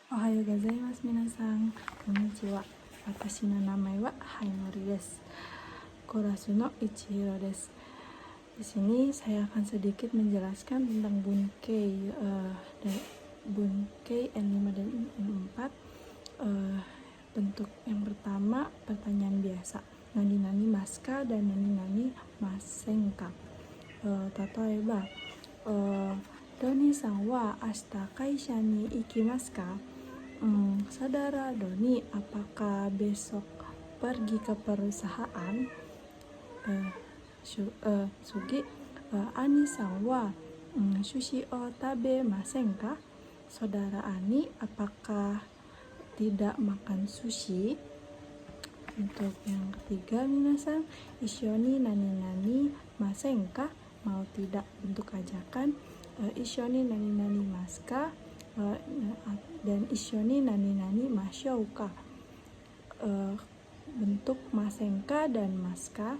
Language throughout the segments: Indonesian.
Ohayo gozaimasu minasan. Konnichiwa. Watashi no namae wa Hainori desu. Korasu no Ichihiro desu. Di sini saya akan sedikit menjelaskan tentang bunkei, bunkei N5 dan N4. Bentuk yang pertama pertanyaan biasa. Nani nani maska dan nani nani masenka. Tatoeba, Doni-san wa ashita kaisha ni ikimasu ka? Saudara Doni, apakah besok pergi ke perusahaan? Sugi, Ani-san wa sushi o tabemasen ka? Saudara Ani, apakah tidak makan sushi? Untuk yang ketiga, minasan, ishoni nani-nani masen ka? Mau tidak? Bentuk ajakan. Ishoni nani-nani maska? Dan ishoni nani-nani mashou ka? Bentuk masenka dan maska.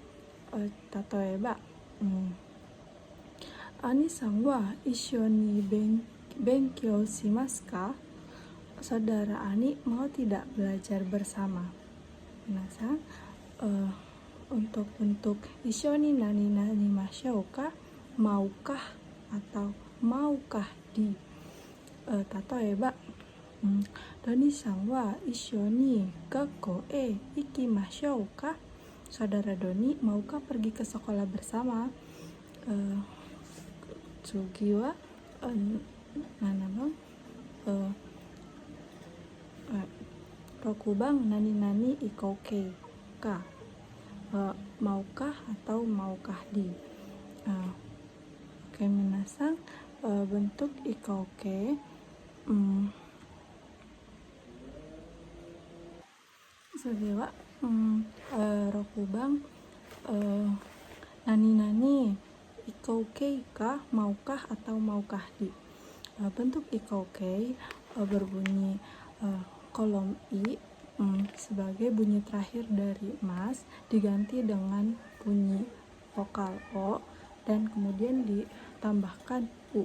Tatoeba, Ani-san wa ishoni benkyou shimasu ka? Saudara Ani mau tidak belajar bersama? Minasan, untuk bentuk ishoni nani-nani mashou ka? Maukah atau maukah di? Tatoeba, Doni-san wa ishoni gakkou e ikimashou ka? Saudara Doni, maukah pergi ke sekolah bersama? Tsugi wa Rokubang nani-nani ikouke ka? Maukah atau maukah di? Oke, minasan, bentuk ikouke Sugiwa Rokubang nani-nani ikouke ka? Maukah atau maukah di? Bentuk ikouke berbunyi kolom i sebagai bunyi terakhir dari mas diganti dengan bunyi vokal o dan kemudian ditambahkan u.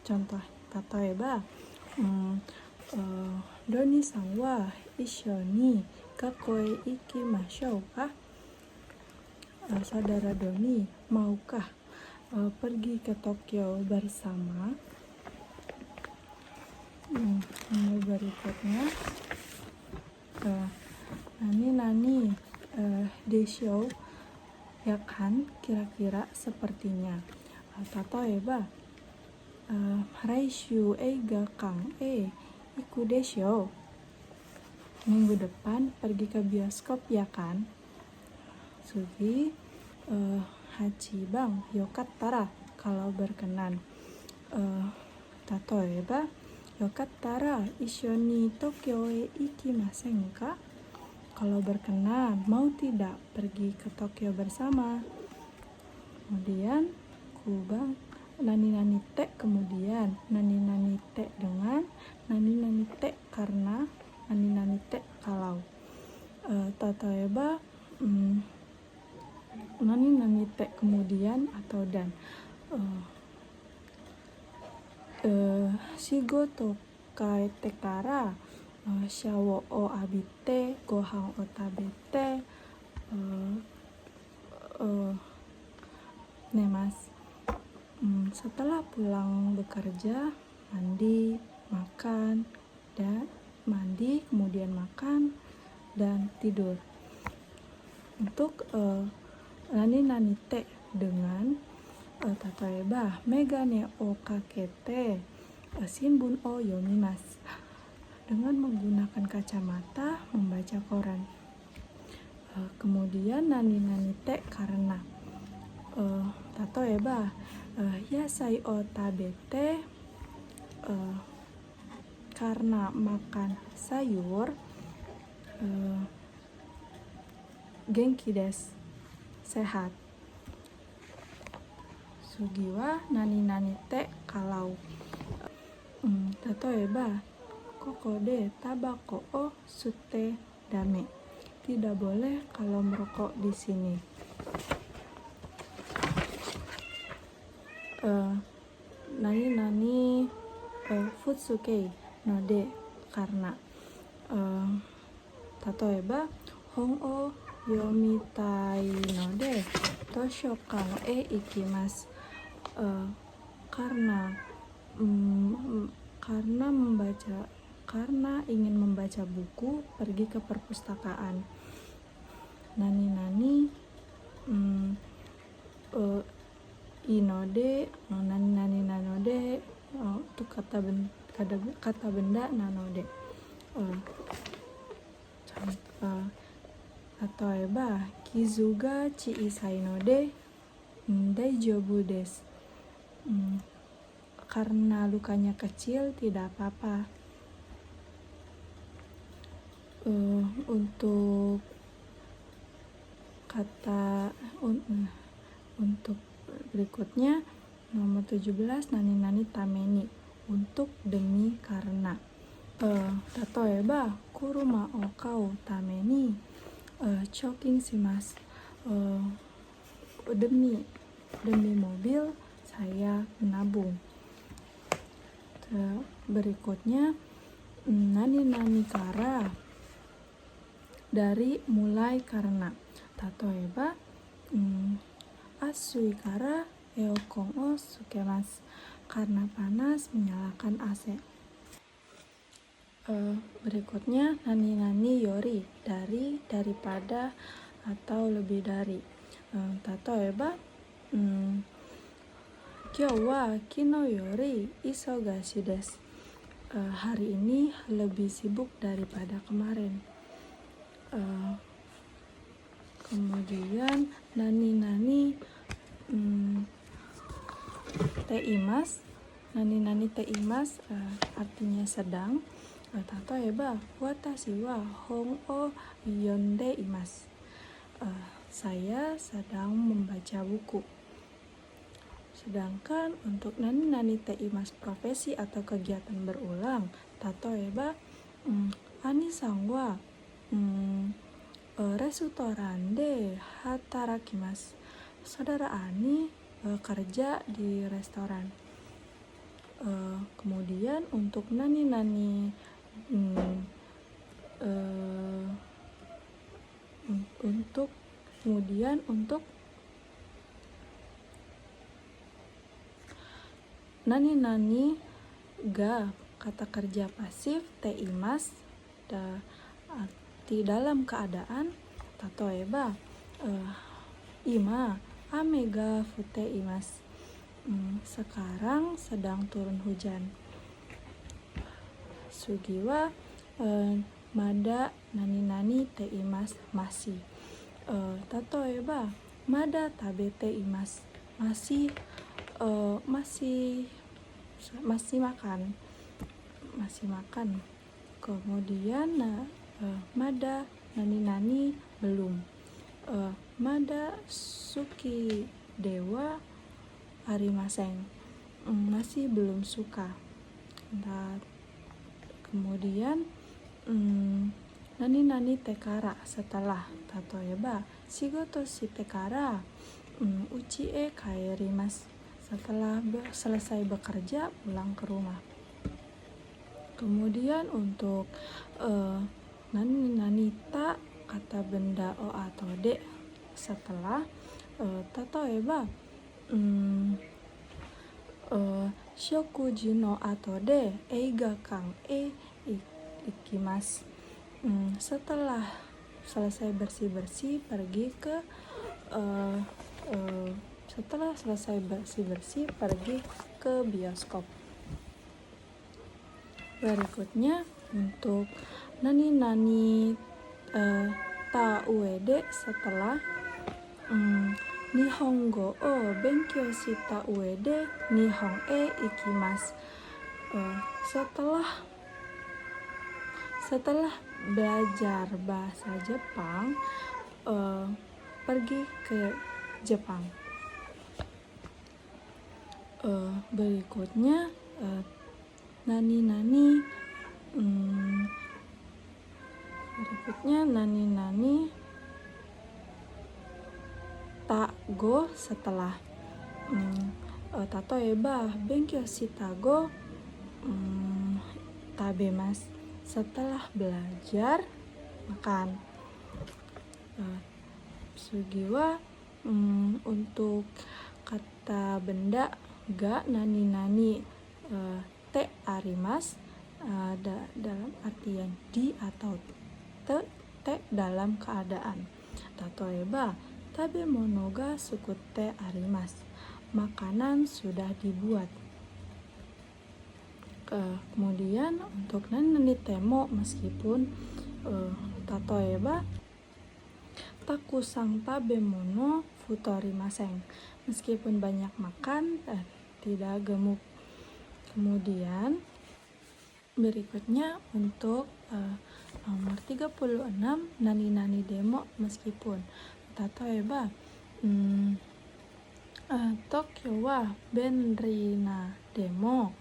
Contoh tatoeba, Doni-san wa ishoni gakkou e ikimashou ka? Saudara Doni, maukah pergi ke Tokyo bersama? Yang berikutnya, nani-nani desho, ya kan, kira-kira sepertinya. Tatoeba, Raishu eiga kan iku desho? Minggu depan pergi ke bioskop ya kan? Sugi, Hachibang yokattara, kalau berkenan. Tatoeba, yokattara ishoni Tokyo e ikimasen ka? Kalau berkenan, mau tidak pergi ke Tokyo bersama? Kemudian kubang nani-nani te, kemudian nani-nani te dengan, nani-nani te karena, nani-nani te kalau. Tatoeba, nani-nani te kemudian atau dan. Shigoto kaete kara shawo o abite gohan o tabete nemasu. Setelah pulang bekerja, mandi, makan, dan mandi, kemudian makan dan tidur. Untuk nani-nani te dengan, tatoeba, megane o kakete shinbun o yomimasu. Dengan menggunakan kacamata membaca koran. Kemudian nani-nani te karena, tatoeba, yasai o tabete, karena makan sayur, genki desu, sehat. Sugiwa nani-nani te kalau, tatoeba, koko de tabako o sutte dame. Tidak boleh kalau merokok di sini. Nani-nani futsuke, node karena. Tatoeba hong o yomitai node toshokan ikimasu. Karena ingin membaca buku, pergi ke perpustakaan. Nani inode, nani nanode, itu kata benda nanode. Tatoeba kizuga chiisai node daijoubu desu. Karena lukanya kecil tidak apa-apa. Untuk kata untuk berikutnya nomor 17 nani tameni, untuk demi karena. Tatoeba kuruma o kau tameni choking shimasu. Demi mobil saya menabung. Berikutnya nani kara, dari mulai karena. Tatoeba asui kara eokon o sukemasu. Karena panas menyalakan AC. Berikutnya nani yori, dari, daripada, atau lebih dari. Tatoeba kyou wa kino yori isogashi desu. Hari ini lebih sibuk daripada kemarin. Kemudian nani teimas. Nani teimas artinya sedang. Tatoeba watashi wa hon o yonde imasu. Saya sedang membaca buku. Sedangkan untuk nani teimas profesi atau kegiatan berulang. Tatoeba ani-san wa restoran de hatarakimasu. Saudara Ani kerja di restoran. Kemudian untuk nani untuk nani ga, kata kerja pasif teimas, arti dalam keadaan. Tatoeba ima ame ga futeimasu. Sekarang sedang turun hujan. Sugiwa mada nani teimasu, masih. Tatoeba mada tabete imasu. Masih makan. Kemudian mada nani belum. Mada suki dewa arimasen. Masih belum suka. Kemudian nani tekara, setelah. Tatoeba shigoto shite kara uchi e kaerimasu. Setelah selesai bekerja, pulang ke rumah. Kemudian untuk nani ta, kata benda o atau de, setelah. Tatoeba shokuji no ato de eigakan ikimasu. Setelah selesai bersih-bersih, pergi ke bioskop. Berikutnya untuk nani ta uede, setelah. Nihongo o benkyou shita uede Nihon e ikimasu. Setelah belajar bahasa Jepang, pergi ke Jepang. Berikutnya nani ta go, setelah. Tatoeba benkyou shita go tabemas. Setelah belajar, makan. Sugiwa untuk kata benda ga nani-nani te arimas dalam artian di atau te dalam keadaan. Tatoeba tabemono ga sukute arimas. Makanan sudah dibuat. Kemudian untuk nani temo meskipun tatoeba takusang tabemono futorimaseng. Meskipun banyak makan tidak gemuk. Kemudian berikutnya untuk nomor 36 nani-nani demo meskipun. Tatoeba Tokyo wa benri na demo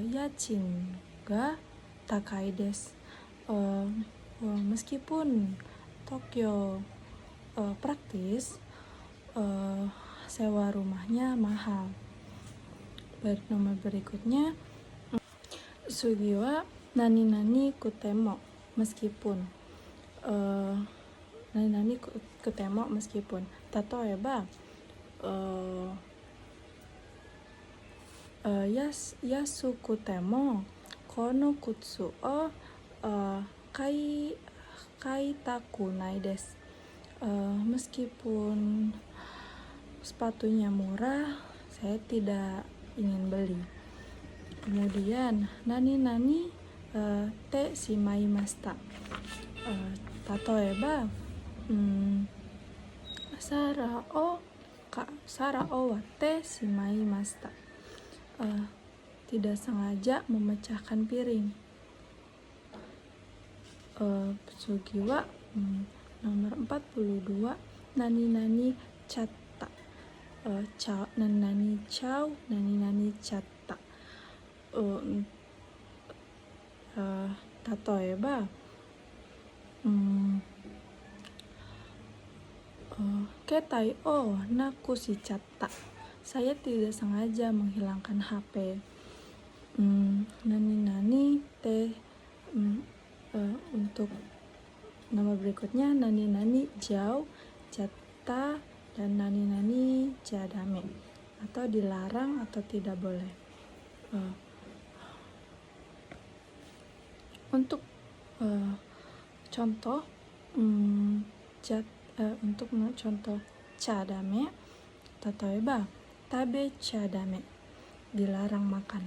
yachin ga takai desu. Meskipun Tokyo praktis, sewa rumahnya mahal. Nomor berikutnya sugiwa nani-nani kutemo meskipun. Nani-nani kutemo meskipun. Tatoeba yasuku temo kono kutsu o kaitaku nai desu. Meskipun sepatunya murah, saya tidak ingin beli. Kemudian nani-nani te shimaimashita. Tatoeba sara o wa te shimaimashita. Tidak sengaja memecahkan piring. Sugiwa nomor 42 nani-nani chatta. Nani-nani chau, nani-nani chatta. Tatoeba ketai o nakushichatta. Saya tidak sengaja menghilangkan HP. Nani-nani te untuk nomor berikutnya nani-nani jau, chatta, dan nani-nani jadame atau dilarang atau tidak boleh. Untuk contoh untuk contoh jadame, tatoeba tabe jadame, dilarang makan.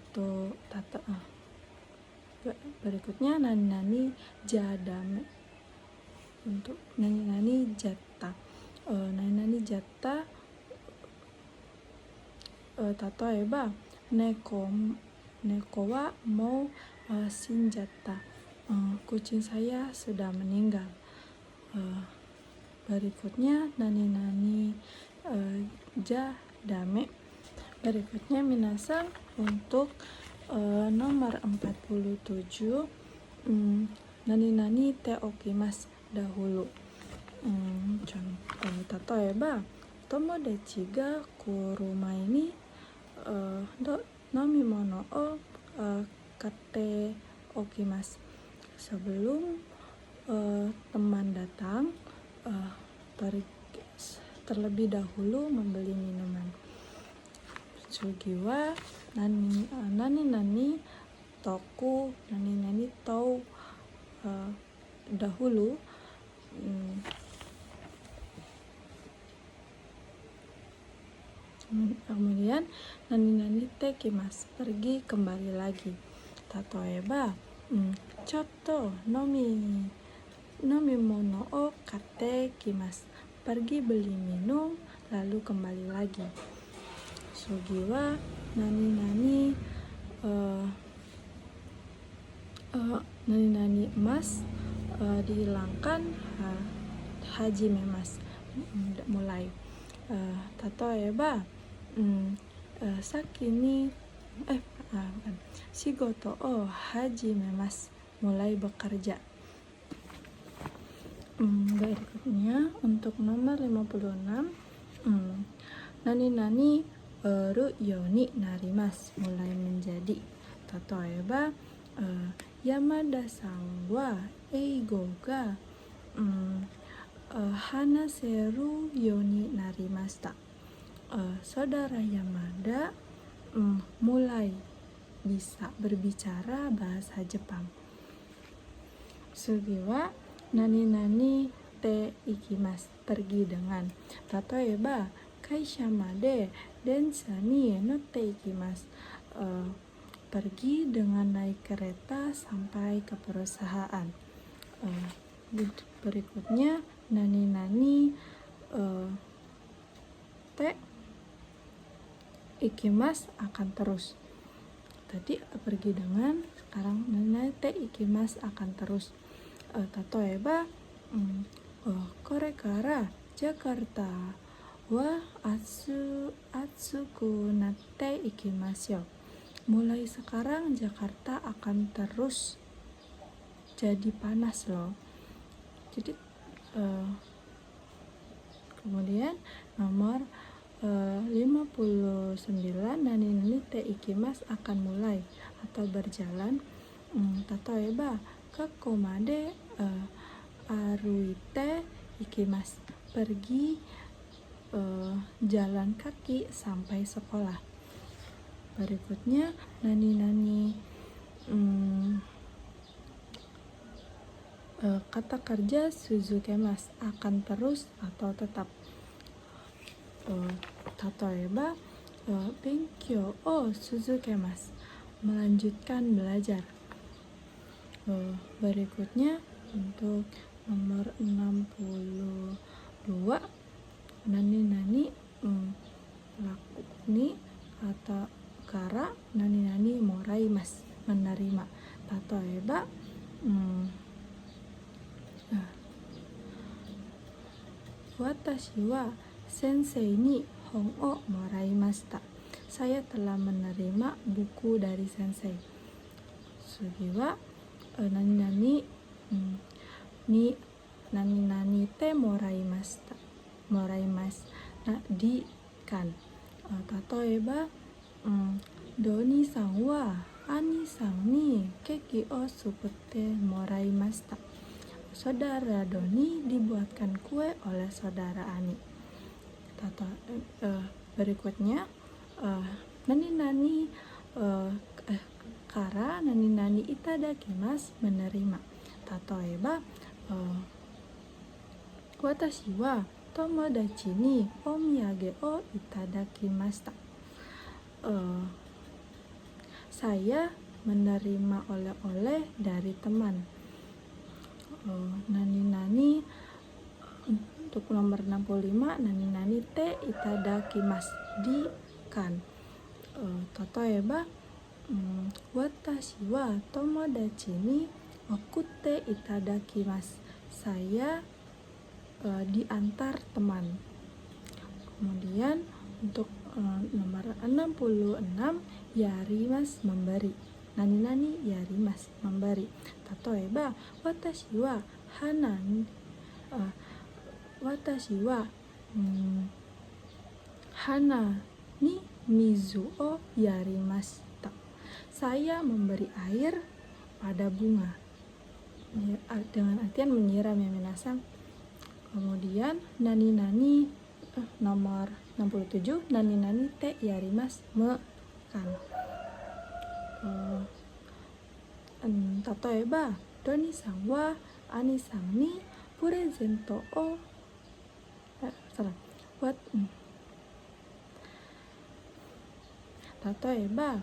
Untuk berikutnya nani-nani jadame. Untuk nani-nani jatta. Nani-nani jatta tatoeba neko wa mou shinjatta. Kucing saya sudah meninggal. Berikutnya nani-nani jadame. Berikutnya minasan untuk nomor 47 nani-nani te okimasu dahulu. Tatoeba tomodachi ga kurumai ni nomimono o kate okimasu. Sebelum teman datang, terlebih dahulu membeli minuman. Sugiwa nani-nani toku, nani-nani tou dahulu. Kemudian nani-nani te kimasu, pergi kembali lagi. Tatoeba chotto nomimono o kate kimasu, pergi beli minum lalu kembali lagi. Sugiwa nani-nani nani-nani emas dihilangkan hajimemasu, mulai. Tatoeba shigoto o hajimemasu, mulai bekerja. Berikutnya untuk nomor 56 nani-nani ru yoni narimas, mulai menjadi. Tatoeba Yamada sang wa eigo ga hanaseru yoni narimashita. Saudara Yamada mulai bisa berbicara bahasa Jepang. Sugi wa nani te ikimasu, pergi dengan. Tatoeba kaisha made densha ni notte ikimasu, pergi dengan naik kereta sampai ke perusahaan. Berikutnya nani te ikimasu, akan terus. Tadi pergi dengan, sekarang nani te ikimasu, akan terus. Tatoeba korekara Jakarta wa atsuku natte ikimasu. Mulai sekarang Jakarta akan terus jadi panas loh. Jadi kemudian nomor 59, nani te ikimasu, akan mulai atau berjalan. Tatoeba kakomade aruite ikimasu, pergi jalan kaki sampai sekolah. Berikutnya nani kata kerja suzukemas, akan terus atau tetap. Tatoeba benkyou o suzukemas, melanjutkan belajar. Berikutnya untuk nomor 62, nani laku ni atau kara nani moraimasu, menerima. Tatoeba watashi wa sensei ni hon o moraimashita, saya telah menerima buku dari sensei. Sugi wa nani te moraimasu, di kan. Tatoeba doni san wa ani san ni keki o sukute moraimashita, saudara Doni dibuatkan kue oleh saudara Ani. Berikutnya nani kara nani itadakimasu, menerima. Tatoeba watashi wa tomodachi ni omiyage o itadakimashita, saya menerima oleh-oleh dari teman. Nani untuk nomor 65, nani te itadakimasu, di kan. Tatoeba watashi wa tomodachi ni okute itadakimasu, saya diantar teman. Kemudian untuk nomor 66, yarimasu, memberi. Nani yarimasu, memberi. Tatoeba watashi wa hana ni mizu o yarimashita, saya memberi air pada bunga, dengan artian menyiram ya minasang. Kemudian nani nomor 67, nani te yarimasu, kan. Tatoeba Doni san wa ani san ni purezento o Tatoeba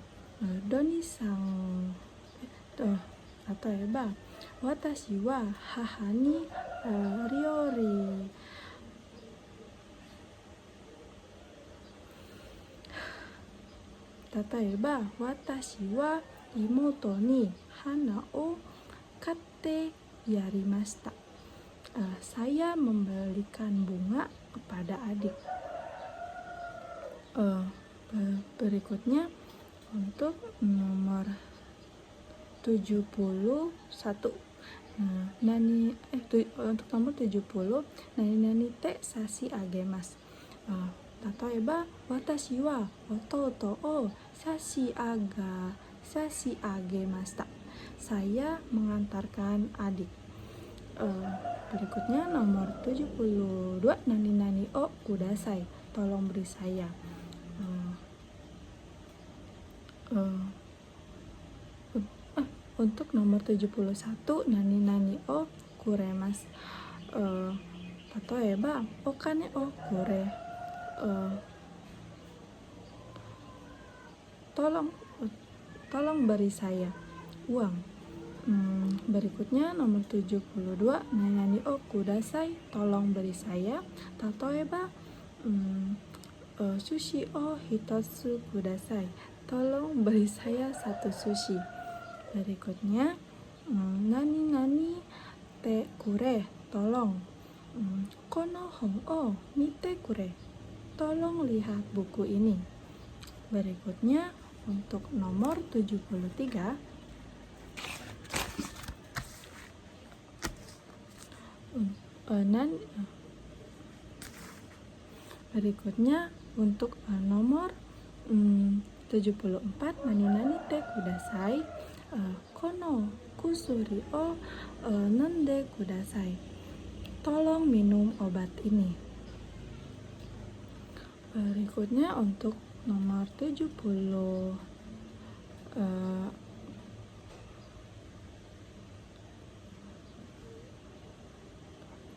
Doni san Tatoeba watashi wa haha ni ryori Tatoeba watashi wa imoto ni hana o katte yarimashita, saya membelikan bunga kepada adik. Berikutnya untuk nomor 71, untuk nomor 70, nani te sasi agemasu, 例えば私は弟を差し上げました. Saya mengantarkan adik. Berikutnya nomor 72, nani o kudasai, tolong beri saya. Untuk nomor 71, nani o kuremasu.例えばお金をくれ, tolong beri saya uang. Berikutnya nomor 72, nani o kudasai, tolong beri saya. Tatoeba sushi o hitotsu kudasai, tolong beri saya satu sushi. Berikutnya nani te kure, tolong. Kono hon o mite kure, tolong lihat buku ini. Berikutnya untuk nomor 73, berikutnya untuk nomor 74, nani te kudasai, kono kusuri o nonde kudasai, tolong minum obat ini. Berikutnya untuk nomor 70,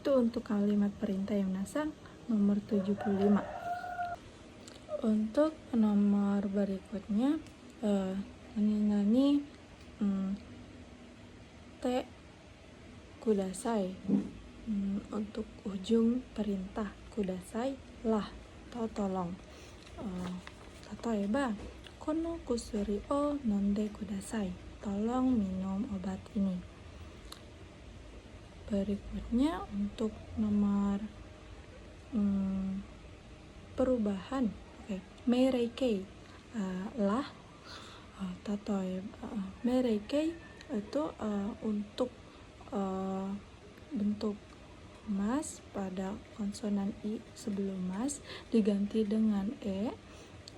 itu untuk kalimat perintah yang nasang nomor 75. Untuk nomor berikutnya nani te kudasai, untuk ujung perintah kudasai lah atau tolong. Tatoeba kono kusuri o nonde kudasai, tolong minum obat ini. Berikutnya untuk nomor perubahan, mereikei lah, tatoeba mereikei itu untuk bentuk mas pada konsonan i sebelum mas diganti dengan e,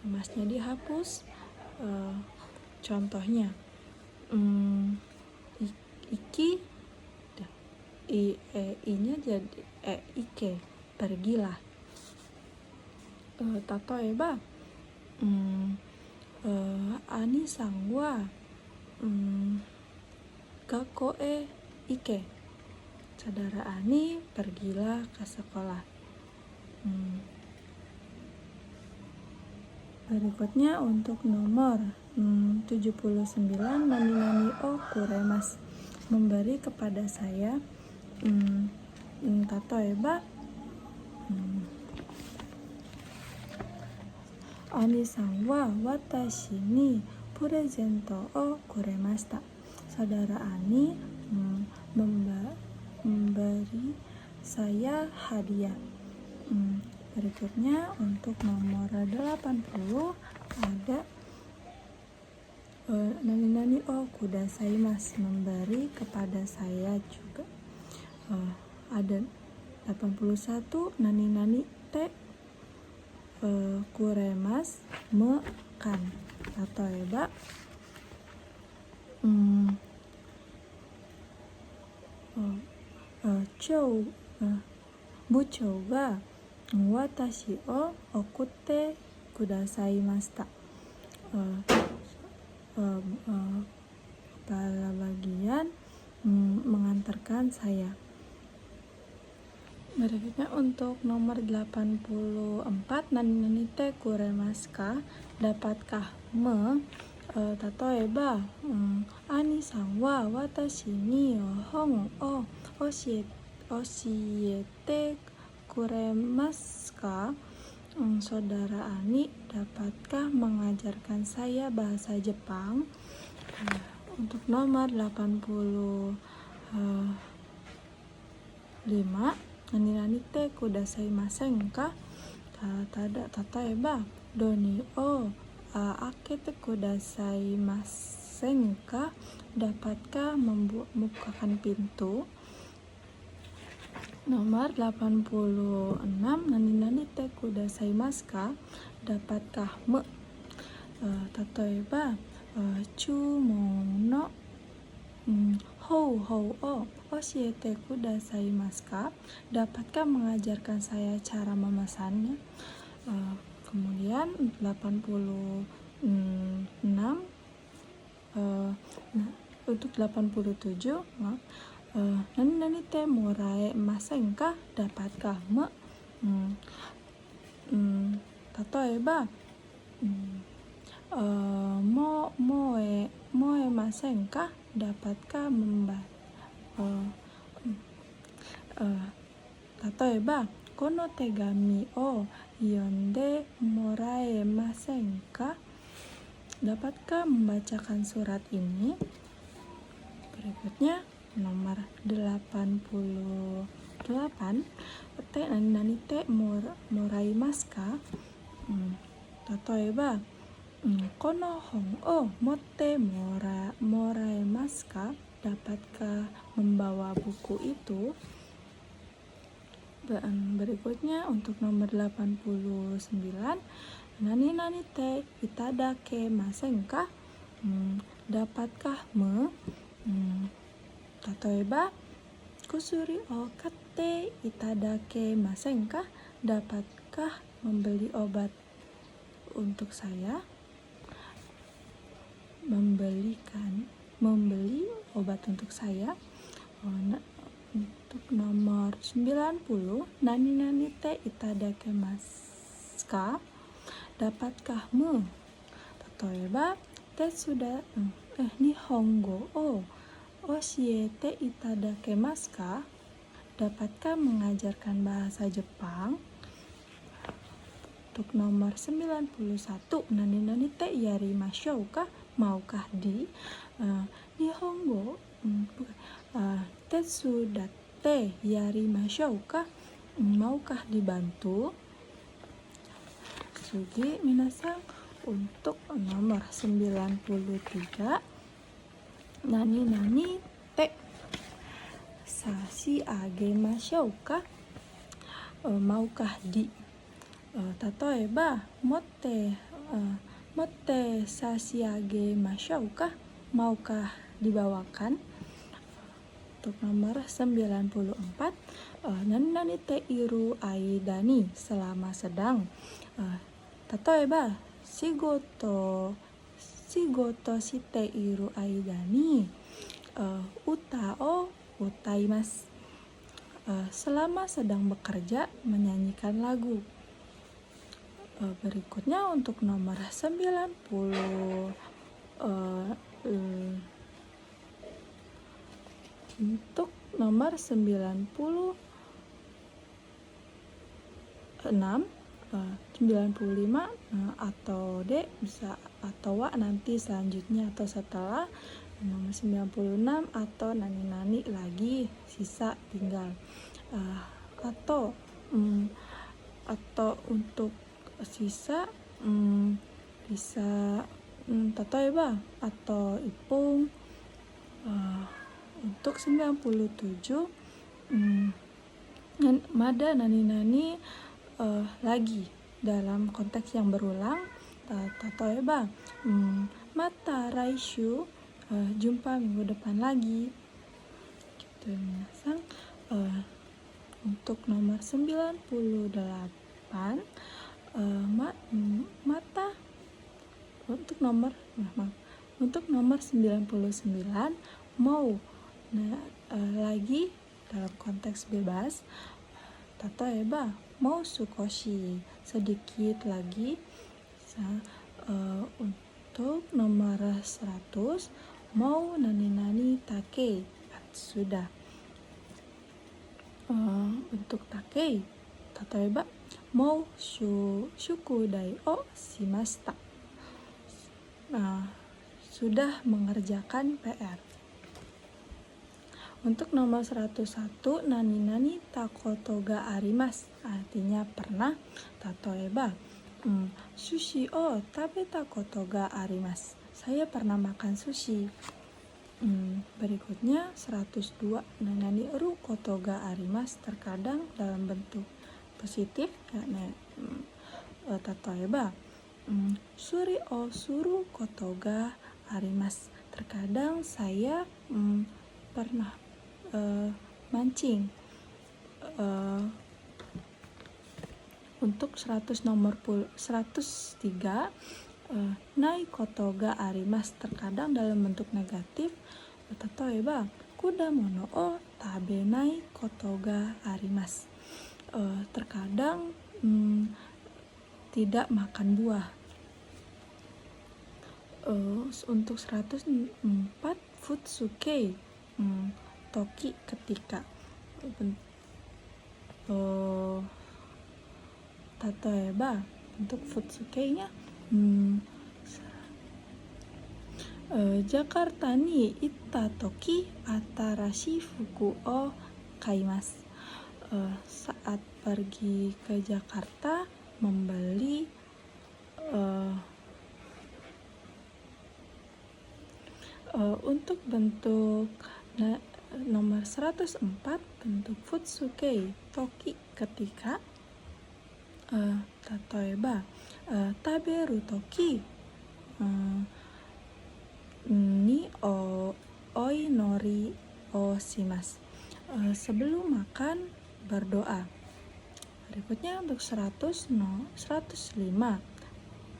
masnya dihapus. Contohnya iki, i-nya jadi ike, pergilah. Tatoeba ani sang wa gakko e ike, saudara Ani pergilah ke sekolah. Berikutnya untuk nomor 79, nani o kuremasu, memberi kepada saya. Tatoeba Ani san wa watashi ni presento o kuremashita, saudara Ani memberi saya hadiah. Berikutnya untuk nomor 80 ada nani o kudasaimasu, memberi kepada saya juga. Ada 81, nani te kuremasu, makan. Tatoeba buchou ga watashi o okutte kudasaimashita, kepala bagian mengantarkan saya. Berikutnya untuk nomor 84, nani te kuremasu ka, dapatkah tatoeba ani san wa watashi ni hon o oshiete kuremasu ka, saudara Ani dapatkah mengajarkan saya bahasa Jepang. Untuk nomor 85, nani te kudasaimasen ka, tatoeba doni o akete kudasaimasen ka, dapatkah membukakan pintu. Nomor 86, nani te kudasaimasu ka? Dapatkah me? Tatoeba, chumon no hou hou o oshiete kudasaimasu ka? Dapatkah mengajarkan saya cara memesannya? Kemudian 86, untuk 87, nani te morae masen ka? Dapatkah me? Tatoeba, moe masen ka? Dapatkah tatoeba, kono tegami o yonde moraemasen ka? Dapatkah membacakan surat ini? Berikutnya nomor 88, nani te moraimasu ka? Tatoeba, kono hon o motte moraemasu ka? Dapatkah membawa buku itu? Berikutnya untuk nomor 89, nani te itadake masen ka? Dapatkah me? Tatoeba, kusuri o katte itadake masen ka? Dapatkah membeli obat untuk saya? Membeli obat untuk saya. Untuk nomor 90, nani te itadake masu ka? Dapatkah me? Tatoeba, tetsuda nihongo o oshiete itadakemasu ka? Dapatkah mengajarkan bahasa Jepang? Untuk nomor 91, nani te yarimashou ka? Maukah di? Nihongo tetsudate yarimashou ka? Maukah dibantu? Sugi minasan, untuk nomor 93, nani te sashiagemashou ka? Maukah di? Tatoeba, motte sashiagemashou ka? Maukah dibawakan? Untuk nomor 94, nani te iru aidani? Selama sedang. Tatoeba, shigoto shite iru aidani uta o utaimasu. Selama sedang bekerja, menyanyikan lagu. Berikutnya untuk nomor 90, untuk nomor 96, 95, atau D bisa, atau nanti selanjutnya atau setelah nomor 96, atau nani lagi sisa tinggal, atau untuk sisa bisa tatoeba atau ipung. Untuk 97, mada nani lagi dalam konteks yang berulang. Tatoeba, mata raishu, jumpa minggu depan lagi. Gitu minasan. Untuk nomor 98, mata untuk nomor 99, mau lagi dalam konteks bebas. Tatoeba, mau sukoshi, sedikit lagi. Untuk nomor 100, mau nani take, sudah. Untuk take, tatoeba, mau shukudai o shimashita. Sudah mengerjakan PR. Untuk nomor 101, nani takoto ga arimasu, artinya pernah. Tatoeba, sushi o tabeta koto ga arimasu. Saya pernah makan sushi. Berikutnya 102. Nani ru koto ga arimasu, terkadang dalam bentuk positif ya. Tatoeba suri o suru koto ga arimasu, terkadang saya pernah mancing. Untuk 103, nai koto ga arimasu, terkadang dalam bentuk negatif. Tatoeba kudamono o tabenai koto ga arimasu, terkadang tidak makan buah. Untuk 104, futsuke, toki, ketika. Tatoeba untuk futsuke-nya Jakarta ni itta toki atarashi fuku o kaimasu, saat pergi ke Jakarta membeli untuk bentuk nomor 104, bentuk futsuke toki, ketika. Tatoeba taberu toki ni oi nori o shimasu, sebelum makan berdoa. Berikutnya untuk 105,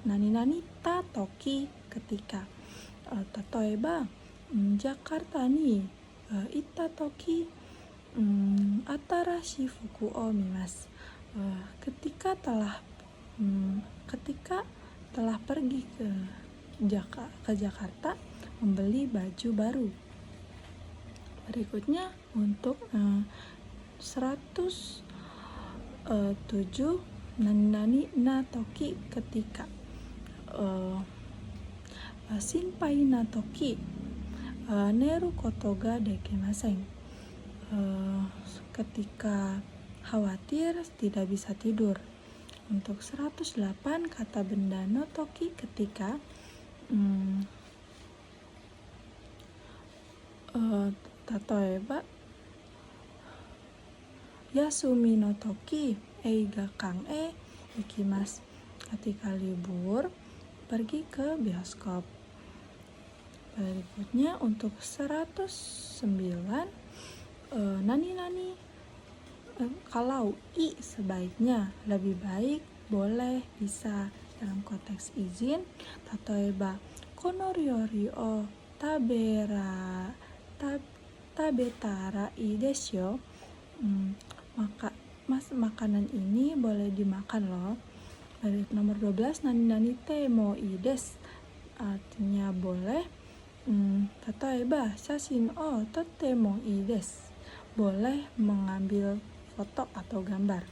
nani ta toki, ketika. Tatoeba Jakarta ni itta toki atarashi fuku o mimasu, ketika telah pergi ke Jakarta membeli baju baru. Berikutnya untuk 107, nani na toki, ketika. Shinpai na toki neru koto ga dekimasen, ketika khawatir tidak bisa tidur. Untuk 108, kata benda no toki, ketika. Tatoeba yasumi no toki eiga kan ikimasu, ketika libur pergi ke bioskop. Berikutnya untuk 109, nani kalau i sebaiknya, lebih baik, boleh, bisa dalam konteks izin. Tatoeba kono ryori o tabetara ii desu yo, makanan ini boleh dimakan loh. Nomor 12, nani te mo ii desu, artinya boleh. Tatoeba shashin o totte mo ii desu, boleh mengambil foto atau gambar.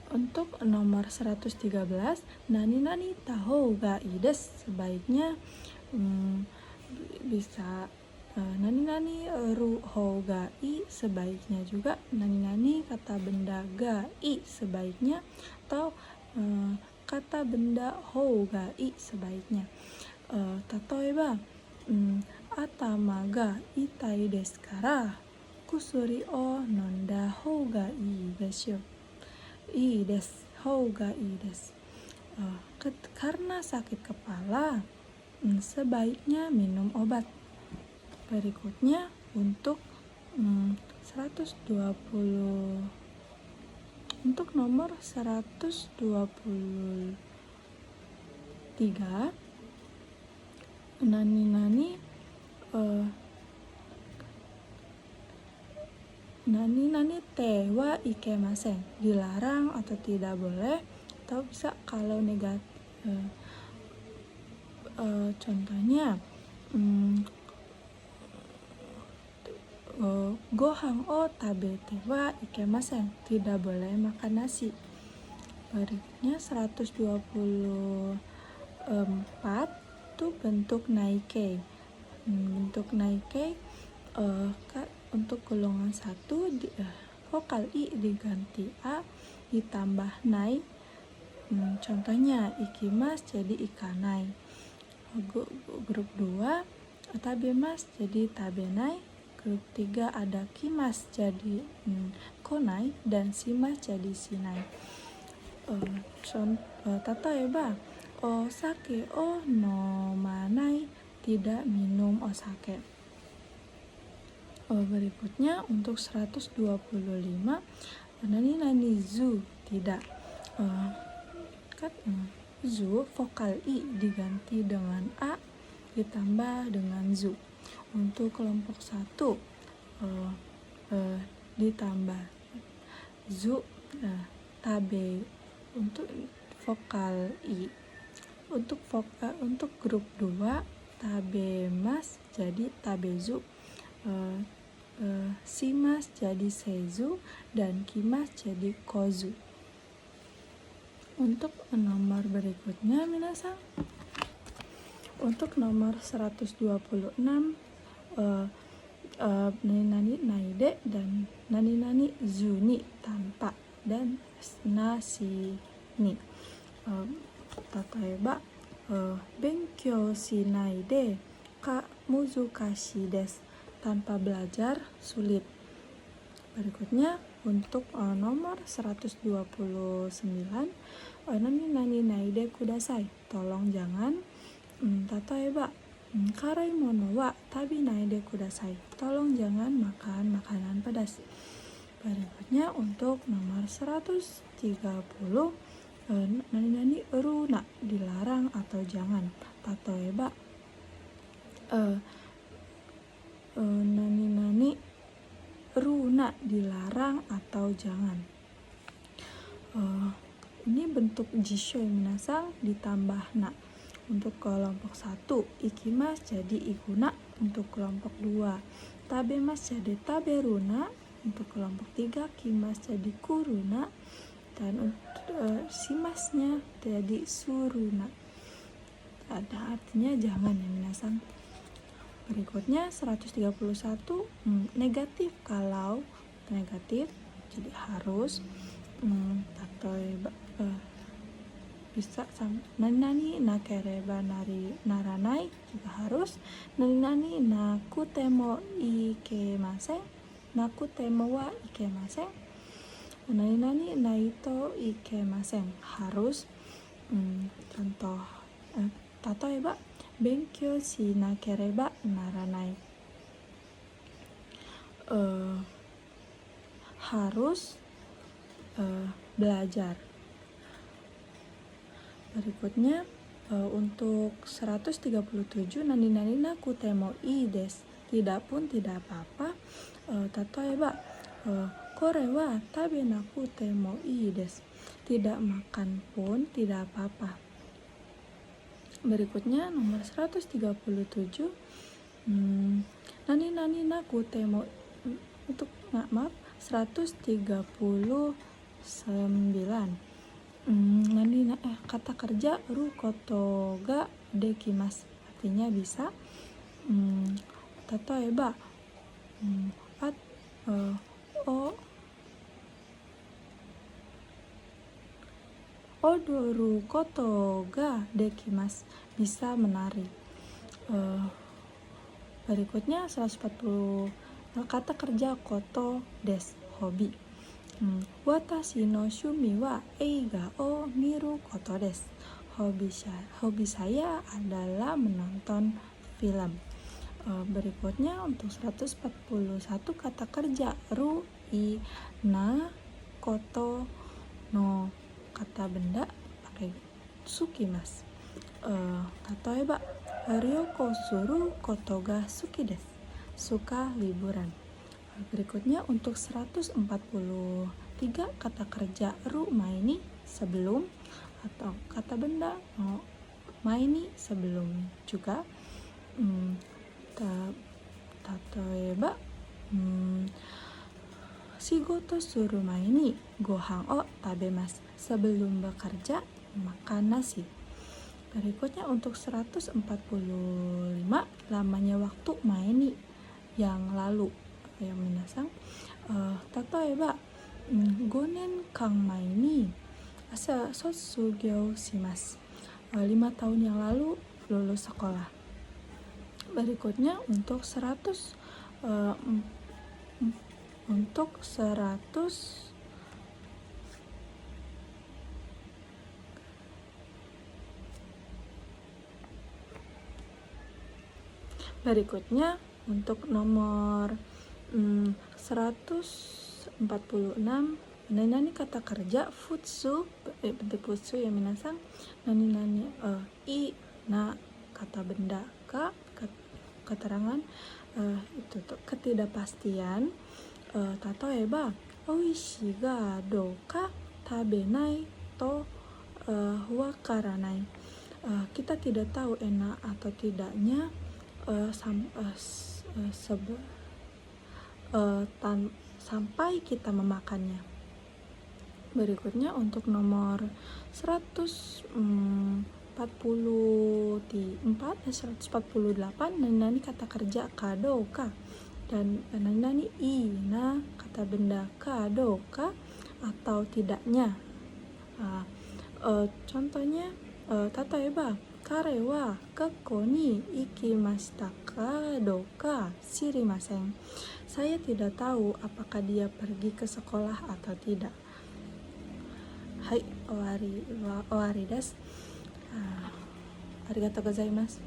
Untuk nomor 113, nani tahou ga ii desu, sebaiknya bisa nani ru hou ga ii, sebaiknya juga nani kata benda ga ii, sebaiknya, atau kata benda hou ga ii, sebaiknya. Tatoeba atama ga itai desu kara kusuri o nonda hou ga ii desu. Hou ga ii desu. Karena sakit kepala, sebaiknya minum obat. Berikutnya untuk 120, untuk nomor 123, nani te wa ikemasen, dilarang atau tidak boleh, atau bisa kalau negatif. Contohnya gohan o tabete wa ikemasen, tidak boleh makan nasi. Berikutnya 124, itu bentuk naikei. Bentuk naikei untuk golongan 1, vokal i diganti a ditambah nai. Contohnya ikimas jadi ikanai. Grup 2, Tabemas jadi tabenai. Grup 3 ada kimas jadi konai dan simas jadi sinai. Tatoeba osake o nomanai, tidak minum osake. Berikutnya untuk 125 nani zu, tidak. Zu vokal i diganti dengan a ditambah dengan zu. Untuk kelompok 1 ditambah zu tabe untuk vokal i. Untuk grup 2 tabemas jadi tabezu, simas jadi seizu, dan kimas jadi kozu. Untuk nomor berikutnya minasang, untuk nomor 126 nani naide dan nani zuni tanpa dan nasi ni. Tatoeba benkyou shinai de ka muzukashi desu, tanpa belajar sulit. Berikutnya untuk nomor 129 nani naide kudasai, tolong jangan. Tatoeba karai mono wa tabi naide kudasai, tolong jangan makan makanan pedas. Berikutnya untuk nomor 130 nani runa, dilarang atau jangan. Tatoeba nani runa, dilarang atau jangan. Ini bentuk jishoi minasang ditambah na. Untuk kelompok 1 ikimas jadi iguna. Untuk kelompok 2 tabemas jadi taberuna. Untuk kelompok 3 kimas jadi kuruna, dan simasnya jadi suruna, ada artinya jangan ya minasang. Berikutnya 131 negatif, kalau negatif jadi harus. Bisa nani nakereba naranai juga harus. Nani nakutemo ikemasen, nakutemo wa ikemasen, nani naito ikemasen, harus. Contoh tatoeba benkyou shinakereba naranai, harus belajar. Berikutnya untuk 137 nani nakutemo ii desu, tidak pun tidak apa-apa. Tatoeba kore wa tabe nakutemo ii desu, tidak makan pun tidak apa-apa. Berikutnya nomor 137 nani nakutemo, untuk 139 kata kerja ru koto ga dekimasu, artinya bisa. Tatoeba odoru koto ga dekimasu, bisa menari. Berikutnya 140 kata kerja koto desu, hobi. Watashi no shumi wa eiga o miru koto desu, hobi saya adalah menonton film. Berikutnya untuk 141 kata kerja ru i na koto no, kata benda pakai sukimasu. Tatoeba ryoko suru koto ga suki desu, suka liburan. Berikutnya untuk 143 kata kerja ru maini, sebelum, atau kata benda maini, sebelum juga. Tatoeba shigoto suru maini gohan o tabemasu, sebelum bekerja makan nasi. Berikutnya untuk 145 lamanya waktu maini, yang lalu yang minasang. Tatoeba gonen kang maini asa sotsugyo shimasu, 5 tahun yang lalu lulus sekolah. Berikutnya untuk 100 berikutnya untuk nomor 146 nani kata kerja futsu bentuk futsu ya minasang nani i na kata benda ka keterangan itu tuh ketidakpastian tatoeba oishi ga douka tabenai to wakaranai. Kita tidak tahu enak atau tidaknya sampai kita memakannya. Berikutnya untuk nomor 148 nani kata kerja kadoka dan nani ina kata benda kadoka atau tidaknya. Contohnya tatoeba kare wa kakko ni ikimashita ka doka shirimasen. Saya tidak tahu apakah dia pergi ke sekolah atau tidak. Hai, owari desu. Arigatou gozaimasu.